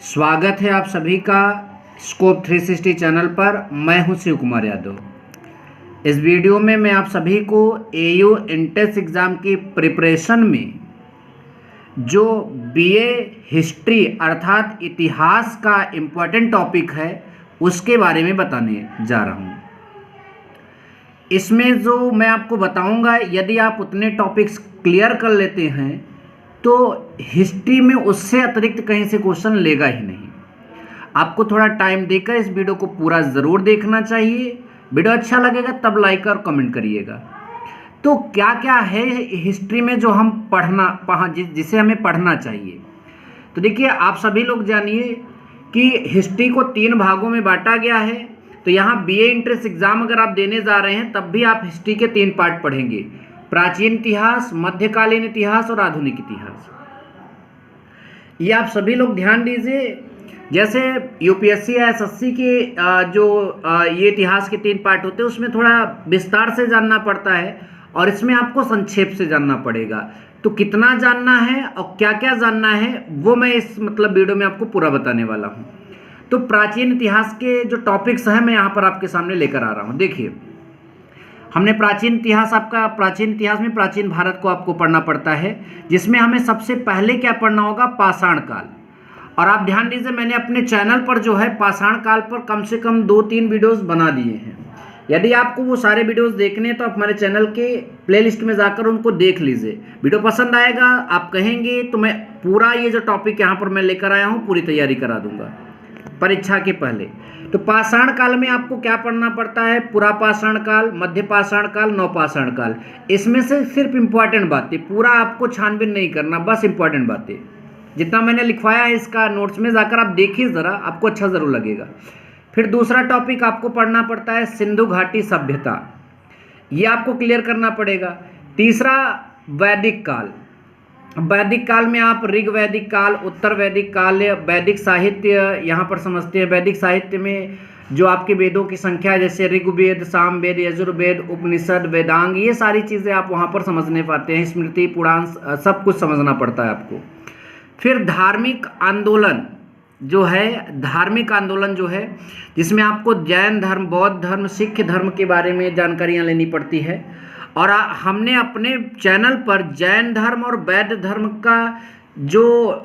स्वागत है आप सभी का स्कोप 360 चैनल पर। मैं हूं शिव कुमार यादव। इस वीडियो में मैं आप सभी को एयू इंटेंस एग्ज़ाम की प्रिपरेशन में जो बीए हिस्ट्री अर्थात इतिहास का इम्पोर्टेंट टॉपिक है उसके बारे में बताने जा रहा हूं। इसमें जो मैं आपको बताऊंगा, यदि आप उतने टॉपिक्स क्लियर कर लेते हैं तो हिस्ट्री में उससे अतिरिक्त कहीं से क्वेश्चन लेगा ही नहीं। आपको थोड़ा टाइम देकर इस वीडियो को पूरा ज़रूर देखना चाहिए। वीडियो अच्छा लगेगा तब लाइक और कमेंट करिएगा। तो क्या क्या है हिस्ट्री में जो हम जिसे हमें पढ़ना चाहिए। तो देखिए, आप सभी लोग जानिए कि हिस्ट्री को 3 भागों में बांटा गया है। तो यहाँ बीए एंट्रेंस एग्जाम अगर आप देने जा रहे हैं तब भी आप हिस्ट्री के 3 पार्ट पढ़ेंगे: प्राचीन इतिहास, मध्यकालीन इतिहास और आधुनिक इतिहास। ये आप सभी लोग ध्यान दीजिए। जैसे यूपीएससी या एसएससी के ये इतिहास के 3 पार्ट होते हैं, उसमें थोड़ा विस्तार से जानना पड़ता है और इसमें आपको संक्षेप से जानना पड़ेगा। तो कितना जानना है और क्या क्या जानना है वो मैं इस वीडियो में आपको पूरा बताने वाला हूँ। तो प्राचीन इतिहास के जो टॉपिक्स हैं मैं यहाँ पर आपके सामने लेकर आ रहा हूँ। देखिए, हमने प्राचीन इतिहास में प्राचीन भारत को आपको पढ़ना पड़ता है, जिसमें हमें सबसे पहले क्या पढ़ना होगा? पाषाण काल। और आप ध्यान दीजिए, मैंने अपने चैनल पर जो है पाषाण काल पर कम से कम 2-3 वीडियोस बना दिए हैं। यदि आपको वो सारे वीडियोस देखने हैं तो आप हमारे चैनल के प्लेलिस्ट में जाकर उनको देख लीजिए। वीडियो पसंद आएगा, आप कहेंगे तो मैं पूरा ये जो टॉपिक यहाँ पर मैं लेकर आया हूँ पूरी तैयारी करा दूंगा परीक्षा के पहले। तो पाषाण काल में आपको क्या पढ़ना पड़ता है? पुरा पाषाण काल, मध्य पाषाण काल, नवपाषाण काल। इसमें से सिर्फ इंपॉर्टेंट बातें, पूरा आपको छानबीन नहीं करना, बस इंपॉर्टेंट बातें। जितना मैंने लिखवाया है इसका नोट्स में जाकर आप देखिए ज़रा, आपको अच्छा ज़रूर लगेगा। फिर दूसरा टॉपिक आपको पढ़ना पड़ता है सिंधु घाटी सभ्यता, ये आपको क्लियर करना पड़ेगा। तीसरा वैदिक काल। वैदिक काल में आप ऋग वैदिक काल, उत्तर वैदिक काल, वैदिक साहित्य यहाँ पर समझते हैं। वैदिक साहित्य में जो आपके वेदों की संख्या है, जैसे ऋग्वेद, सामवेद, यजुर्वेद, उपनिषद, वेदांग, ये सारी चीज़ें आप वहाँ पर समझने पाते हैं। स्मृति, पुराण, सब कुछ समझना पड़ता है आपको। फिर धार्मिक आंदोलन जो है, जिसमें आपको जैन धर्म, बौद्ध धर्म, सिख धर्म के बारे में जानकारियाँ लेनी पड़ती है। और हमने अपने चैनल पर जैन धर्म और बौद्ध धर्म का जो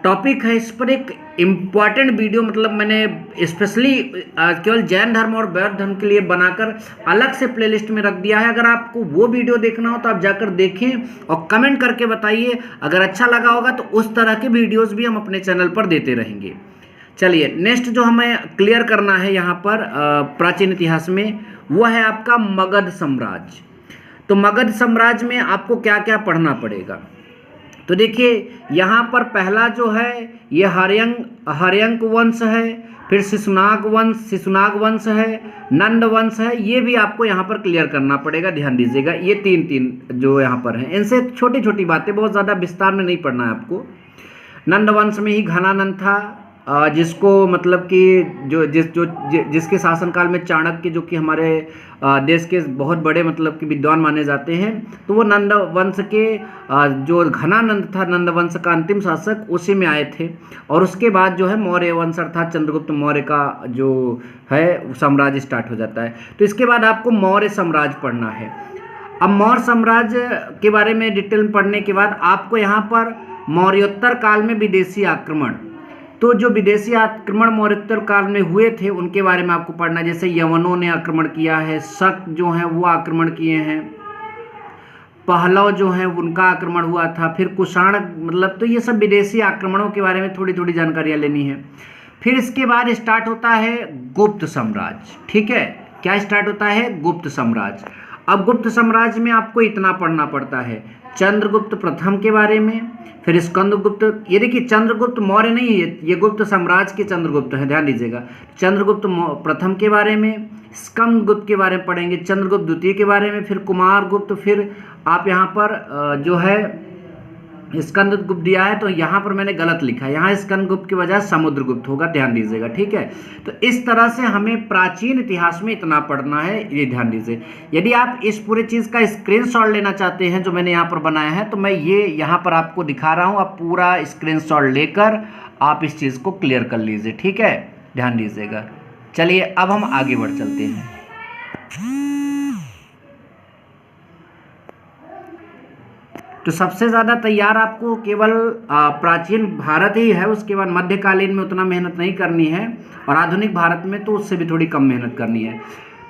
टॉपिक है, इस पर एक इम्पॉर्टेंट वीडियो मैंने स्पेशली केवल जैन धर्म और बौद्ध धर्म के लिए बनाकर अलग से प्लेलिस्ट में रख दिया है। अगर आपको वो वीडियो देखना हो तो आप जाकर देखें और कमेंट करके बताइए। अगर अच्छा लगा होगा तो उस तरह के वीडियोज़ भी हम अपने चैनल पर देते रहेंगे। चलिए, नेक्स्ट जो हमें क्लियर करना है यहाँ पर प्राचीन इतिहास में, वो है आपका मगध साम्राज्य। तो मगध साम्राज्य में आपको क्या क्या पढ़ना पड़ेगा? तो देखिए, यहाँ पर पहला जो है ये हर्यंक वंश है, फिर शिशुनाग वंश है, नंद वंश है। ये भी आपको यहाँ पर क्लियर करना पड़ेगा, ध्यान दीजिएगा। ये 3 जो यहाँ पर हैं, इनसे छोटी छोटी बातें, बहुत ज़्यादा विस्तार में नहीं पढ़ना है आपको। नंद वंश में ही घनानंद था, जिसको जिसके शासनकाल में चाणक्य, जो कि हमारे देश के बहुत बड़े विद्वान माने जाते हैं, तो वो नंद वंश के जो घनानंद था, नंद वंश का अंतिम शासक, उसी में आए थे। और उसके बाद जो है मौर्य वंश अर्थात चंद्रगुप्त मौर्य का जो है साम्राज्य स्टार्ट हो जाता है। तो इसके बाद आपको मौर्य साम्राज्य पढ़ना है। अब मौर्य साम्राज्य के बारे में डिटेल में पढ़ने के बाद आपको यहाँ पर मौर्योत्तर काल में विदेशी आक्रमण, तो जो विदेशी आक्रमण मौर्योत्तर काल में हुए थे उनके बारे में आपको पढ़ना है। जैसे यवनों ने आक्रमण किया है, शक जो हैं वो आक्रमण किए हैं, पहलव जो हैं उनका आक्रमण हुआ था, फिर कुषाण, तो ये सब विदेशी आक्रमणों के बारे में थोड़ी थोड़ी जानकारियाँ लेनी है। फिर इसके बाद स्टार्ट होता है गुप्त साम्राज्य। ठीक है, क्या स्टार्ट होता है? गुप्त साम्राज्य। अब गुप्त साम्राज्य में आपको इतना पढ़ना पड़ता है: चंद्रगुप्त प्रथम के बारे में, फिर स्कंदगुप्त। ये देखिए, चंद्रगुप्त मौर्य नहीं है, ये गुप्त साम्राज्य के चंद्रगुप्त है, ध्यान दीजिएगा। चंद्रगुप्त प्रथम के बारे में, स्कंदगुप्त के बारे में पढ़ेंगे, चंद्रगुप्त द्वितीय के बारे में, फिर कुमारगुप्त, फिर आप यहाँ पर जो है स्कंदगुप्त दिया है, तो यहाँ पर मैंने गलत लिखा है, यहाँ स्कंदगुप्त की बजाय समुद्रगुप्त होगा, ध्यान दीजिएगा, ठीक है। तो इस तरह से हमें प्राचीन इतिहास में इतना पढ़ना है, ये ध्यान दीजिए। यदि आप इस पूरे चीज़ का स्क्रीनशॉट लेना चाहते हैं जो मैंने यहाँ पर बनाया है, तो मैं ये यहाँ पर आपको दिखा रहा हूँ, आप पूरा स्क्रीनशॉट लेकर आप इस चीज़ को क्लियर कर लीजिए, ठीक है, ध्यान दीजिएगा। चलिए अब हम आगे बढ़ चलते हैं। तो सबसे ज़्यादा तैयार आपको केवल प्राचीन भारत ही है, उसके बाद मध्यकालीन में उतना मेहनत नहीं करनी है, और आधुनिक भारत में तो उससे भी थोड़ी कम मेहनत करनी है।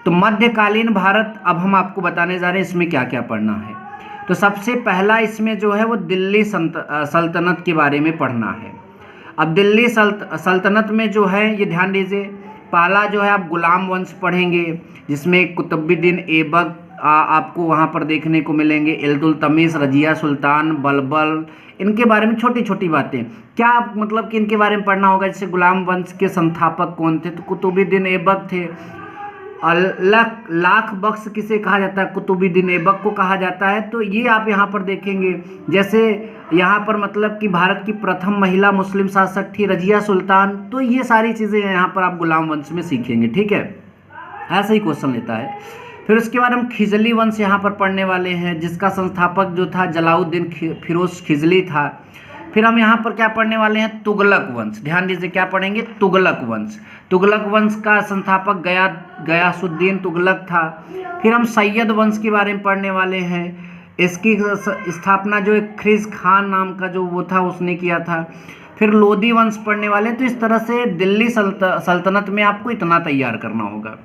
तो मध्यकालीन भारत अब हम आपको बताने जा रहे हैं इसमें क्या क्या पढ़ना है। तो सबसे पहला इसमें जो है वो दिल्ली सल्तनत के बारे में पढ़ना है। अब दिल्ली सल्तनत में जो है ये ध्यान दीजिए, पहला जो है आप गुलाम वंश पढ़ेंगे, जिसमें कुतुबुद्दीन ऐबक आपको वहाँ पर देखने को मिलेंगे, इल्तुतमिश, रजिया सुल्तान, बलबल, इनके बारे में छोटी छोटी बातें। क्या आप मतलब कि इनके बारे में पढ़ना होगा, जैसे गुलाम वंश के संस्थापक कौन थे, तो कुतुबुद्दीन ऐबक थे। लाख बख्श किसे कहा जाता है, कुतुबुद्दीन ऐबक को कहा जाता है। तो ये आप यहाँ पर देखेंगे, जैसे यहाँ पर मतलब कि भारत की प्रथम महिला मुस्लिम शासक थी रजिया सुल्तान। तो ये सारी चीज़ें यहाँ पर आप गुलाम वंश में सीखेंगे, ठीक है, ऐसा ही क्वेश्चन लेता है। फिर उसके बाद हम खिजली वंश यहाँ पर पढ़ने वाले हैं, जिसका संस्थापक जो था जलाउद्दीन फिरोज खिजली था। फिर हम यहाँ पर क्या पढ़ने वाले हैं, तुगलक वंश, ध्यान दीजिए क्या पढ़ेंगे, तुगलक वंश। तुगलक वंश का संस्थापक गयासुद्दीन तुगलक था। फिर हम सैयद वंश के बारे में पढ़ने वाले हैं, इसकी स्थापना जो एक ख्रिज खान नाम का जो वो था उसने किया था। फिर लोधी वंश पढ़ने वाले। तो इस तरह से दिल्ली सल्तनत में आपको इतना तैयार करना होगा।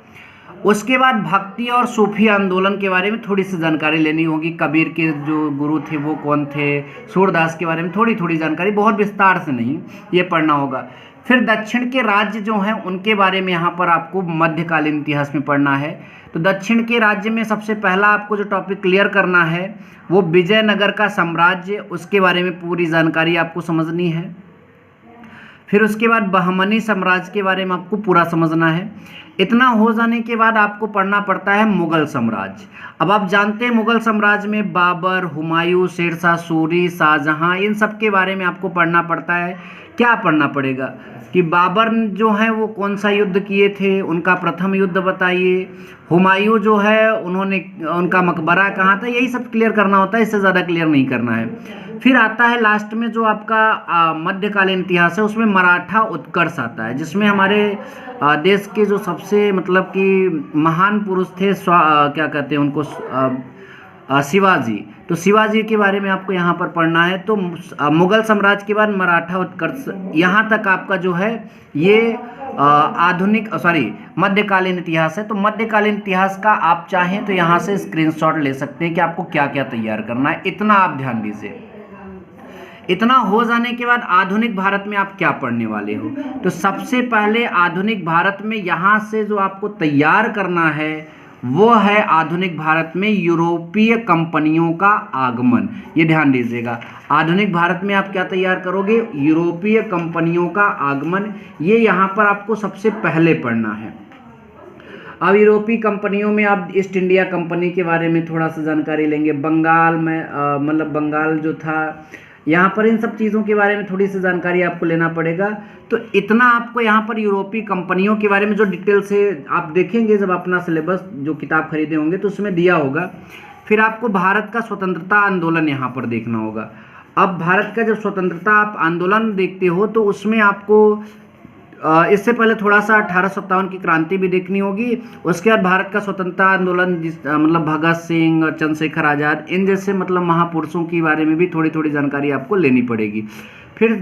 उसके बाद भक्ति और सूफी आंदोलन के बारे में थोड़ी सी जानकारी लेनी होगी, कबीर के जो गुरु थे वो कौन थे, सूरदास के बारे में थोड़ी थोड़ी जानकारी, बहुत विस्तार से नहीं, ये पढ़ना होगा। फिर दक्षिण के राज्य जो हैं उनके बारे में यहाँ पर आपको मध्यकालीन इतिहास में पढ़ना है। तो दक्षिण के राज्य में सबसे पहला आपको जो टॉपिक क्लियर करना है वो विजयनगर का साम्राज्य, उसके बारे में पूरी जानकारी आपको समझनी है। फिर उसके बाद बहमनी साम्राज्य के बारे में आपको पूरा समझना है। इतना हो जाने के बाद आपको पढ़ना पड़ता है मुगल साम्राज्य। अब आप जानते हैं मुगल साम्राज्य में बाबर, हुमायूं, शेरशाह सूरी, शाहजहां, इन सब के बारे में आपको पढ़ना पड़ता है। क्या पढ़ना पड़ेगा कि बाबर जो है वो कौन सा युद्ध किए थे, उनका प्रथम युद्ध बताइए। हुमायूं जो है उन्होंने उनका मकबरा कहाँ था, यही सब क्लियर करना होता है, इससे ज़्यादा क्लियर नहीं करना है। फिर आता है लास्ट में जो आपका मध्यकालीन इतिहास है, उसमें मराठा उत्कर्ष आता है, जिसमें हमारे देश के जो सबसे मतलब कि महान पुरुष थे, क्या कहते हैं उनको, शिवाजी। तो शिवाजी के बारे में आपको यहाँ पर पढ़ना है। तो मुगल साम्राज्य के बाद मराठा उत्कर्ष, यहाँ तक आपका जो है ये मध्यकालीन इतिहास है। तो मध्यकालीन इतिहास का आप चाहें तो यहाँ से स्क्रीनशॉट ले सकते हैं कि आपको क्या क्या तैयार करना है, इतना आप ध्यान दीजिए। इतना हो जाने के बाद आधुनिक भारत में आप क्या पढ़ने वाले हो। तो सबसे पहले आधुनिक भारत में यहाँ से जो आपको तैयार करना है वो है आधुनिक भारत में यूरोपीय कंपनियों का आगमन। ये ध्यान दीजिएगा, आधुनिक भारत में आप क्या तैयार करोगे, यूरोपीय कंपनियों का आगमन। ये यहाँ पर आपको सबसे पहले पढ़ना है। अब यूरोपीय कंपनियों में आप ईस्ट इंडिया कंपनी के बारे में थोड़ा सा जानकारी लेंगे। बंगाल में मतलब बंगाल जो था, यहाँ पर इन सब चीज़ों के बारे में थोड़ी सी जानकारी आपको लेना पड़ेगा। तो इतना आपको यहाँ पर यूरोपीय कंपनियों के बारे में जो डिटेल से आप देखेंगे जब अपना सिलेबस जो किताब खरीदे होंगे तो उसमें दिया होगा। फिर आपको भारत का स्वतंत्रता आंदोलन यहाँ पर देखना होगा। अब भारत का जब स्वतंत्रता आप आंदोलन देखते हो तो उसमें आपको इससे पहले थोड़ा सा 1857 की क्रांति भी देखनी होगी। उसके बाद भारत का स्वतंत्रता आंदोलन मतलब भगत सिंह, चंद्रशेखर आज़ाद, इन जैसे मतलब महापुरुषों के बारे में भी थोड़ी थोड़ी जानकारी आपको लेनी पड़ेगी। फिर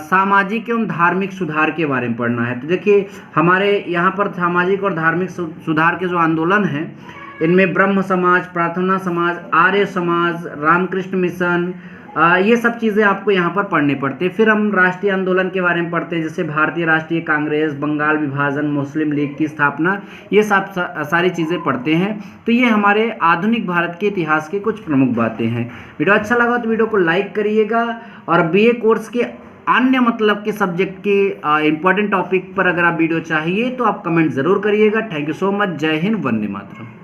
सामाजिक एवं धार्मिक सुधार के बारे में पढ़ना है। तो देखिए हमारे यहाँ पर सामाजिक और धार्मिक सुधार के जो आंदोलन हैं इनमें ब्रह्म समाज, प्रार्थना समाज, आर्य समाज, रामकृष्ण मिशन, ये सब चीज़ें आपको यहाँ पर पढ़ने पड़ते हैं। फिर हम राष्ट्रीय आंदोलन के बारे में पढ़ते हैं, जैसे भारतीय राष्ट्रीय कांग्रेस, बंगाल विभाजन, मुस्लिम लीग की स्थापना, ये सब सारी चीज़ें पढ़ते हैं। तो ये हमारे आधुनिक भारत के इतिहास की कुछ प्रमुख बातें हैं। वीडियो अच्छा लगा तो वीडियो को लाइक करिएगा, और बीए कोर्स के अन्य मतलब के सब्जेक्ट के इंपॉर्टेंट टॉपिक पर अगर आप वीडियो चाहिए तो आप कमेंट ज़रूर करिएगा। Thank you so much. जय हिंद, वंदे मातरम।